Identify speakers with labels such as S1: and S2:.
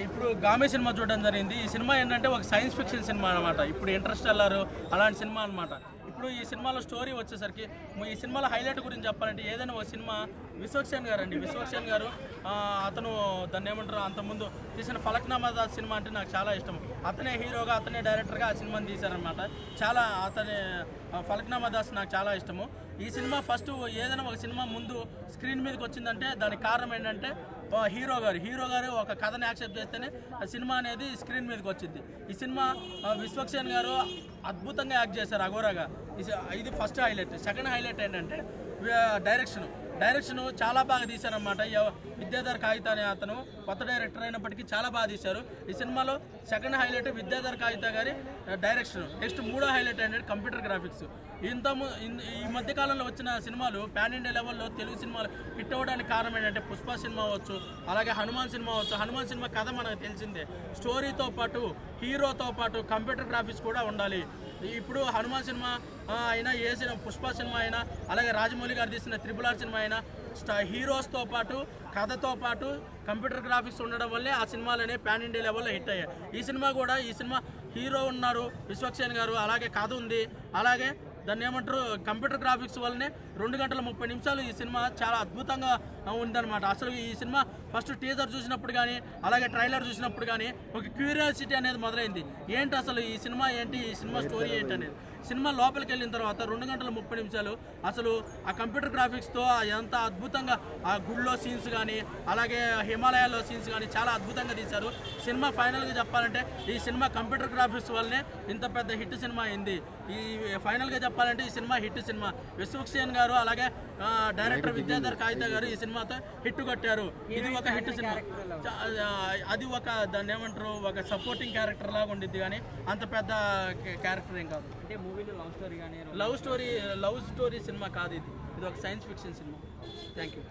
S1: ఇప్పుడు గామి సినిమా చూడడం జరిగింది. ఈ సినిమా ఏంటంటే ఒక సైన్స్ ఫిక్షన్ సినిమా అనమాట. ఇప్పుడు ఇంటర్స్టెల్లార్ అలాంటి సినిమా అనమాట. ఇప్పుడు ఈ సినిమాలో స్టోరీ వచ్చేసరికి ఈ సినిమాలో హైలైట్ గురించి చెప్పాలంటే ఏదైనా ఒక సినిమా విశ్వక్సేన్ గారు అండి. విశ్వక్సేన్ గారు అతను దాన్ని ఏమంటారు అంతకుముందు తీసిన ఫలక్నామా దాస్ సినిమా అంటే నాకు చాలా ఇష్టం. అతనే హీరోగా అతనే డైరెక్టర్గా ఆ సినిమాని తీశారనమాట. చాలా అతని ఫలక్నామా దాస్ నాకు చాలా ఇష్టము. ఈ సినిమా ఫస్ట్ ఏదైనా ఒక సినిమా ముందు స్క్రీన్ మీదకి వచ్చిందంటే దానికి కారణం ఏంటంటే హీరో గారు ఒక కథని యాక్సెప్ట్ చేస్తేనే ఆ సినిమా అనేది స్క్రీన్ మీదకి వచ్చింది. ఈ సినిమా విశ్వక్సేన్ గారు అద్భుతంగా యాక్ట్ చేశారు అఘోరాగా. ఇది ఫస్ట్ హైలైట్. సెకండ్ హైలైట్ ఏంటంటే డైరెక్షన్ చాలా బాగా తీశారనమాట. విద్యాధర్ కాగిత అనే అతను కొత్త డైరెక్టర్ అయినప్పటికీ చాలా బాగా తీశారు. ఈ సినిమాలో సెకండ్ హైలైట్ విద్యాధర్ కాగిత గారి డైరెక్షన్. నెక్స్ట్ మూడో హైలైట్ ఏంటంటే కంప్యూటర్ గ్రాఫిక్స్. ఈ మధ్యకాలంలో వచ్చిన సినిమాలు పాన్ ఇండియా లెవెల్లో తెలుగు సినిమాలు హిట్ అవ్వడానికి కారణం ఏంటంటే పుష్ప సినిమా అవ్వచ్చు, అలాగే హనుమాన్ సినిమా అవ్వచ్చు. హనుమాన్ సినిమా కథ మనకు తెలిసిందే. స్టోరీతో పాటు హీరోతో పాటు కంప్యూటర్ గ్రాఫిక్స్ కూడా ఉండాలి. ఇప్పుడు హనుమాన్ సినిమా అయినా ఏ సినిమా పుష్ప సినిమా అయినా అలాగే రాజమౌళి గారు తీసిన RRR సినిమా అయినా హీరోస్తో పాటు కథతో పాటు కంప్యూటర్ గ్రాఫిక్స్ ఉండడం వల్లే ఆ సినిమాలనే పాన్ ఇండియా లెవెల్లో హిట్ అయ్యాయి. ఈ సినిమా హీరో ఉన్నారు విశ్వక్సేన్ గారు, అలాగే కథ ఉంది, అలాగే దాన్ని ఏమంటారు కంప్యూటర్ గ్రాఫిక్స్ వల్లనే 2 గంటల 30 నిమిషాలు ఈ సినిమా చాలా అద్భుతంగా ఉందన్నమాట. అసలు ఈ సినిమా ఫస్ట్ టీజర్ చూసినప్పుడు కానీ అలాగే ట్రైలర్ చూసినప్పుడు కానీ ఒక క్యూరియాసిటీ అనేది మొదలైంది. ఏంటి అసలు ఈ సినిమా ఏంటి, ఈ సినిమా స్టోరీ ఏంటి అనేది. సినిమా లోపలికి వెళ్ళిన తర్వాత 2 గంటల 30 నిమిషాలు అసలు ఆ కంప్యూటర్ గ్రాఫిక్స్తో ఎంత అద్భుతంగా ఆ గుళ్ళో సీన్స్ కానీ అలాగే హిమాలయాల్లో సీన్స్ కానీ చాలా అద్భుతంగా తీశారు. సినిమా ఫైనల్గా చెప్పాలంటే ఈ సినిమా కంప్యూటర్ గ్రాఫిక్స్ వల్లనే ఇంత పెద్ద హిట్ సినిమా అయింది. ఈ ఫైనల్గా చెప్పాలంటే ఈ సినిమా హిట్ సినిమా. విశ్వక్సేన్ గారు అలాగే డైరెక్టర్ విద్యాధర్ కాగిత గారు ఈ సినిమాతో హిట్ కొట్టారు. ఇది ఒక హిట్ సినిమా. అది ఒక దాన్ని ఏమంటారు ఒక సపోర్టింగ్ క్యారెక్టర్ లాగా ఉండిద్ది కానీ అంత పెద్ద క్యారెక్టర్ ఏం కాదు.
S2: అంటే మూవీలో లవ్ స్టోరీ కానీ
S1: లవ్ స్టోరీ సినిమా కాదు. ఇది ఒక science fiction cinema. Thank you.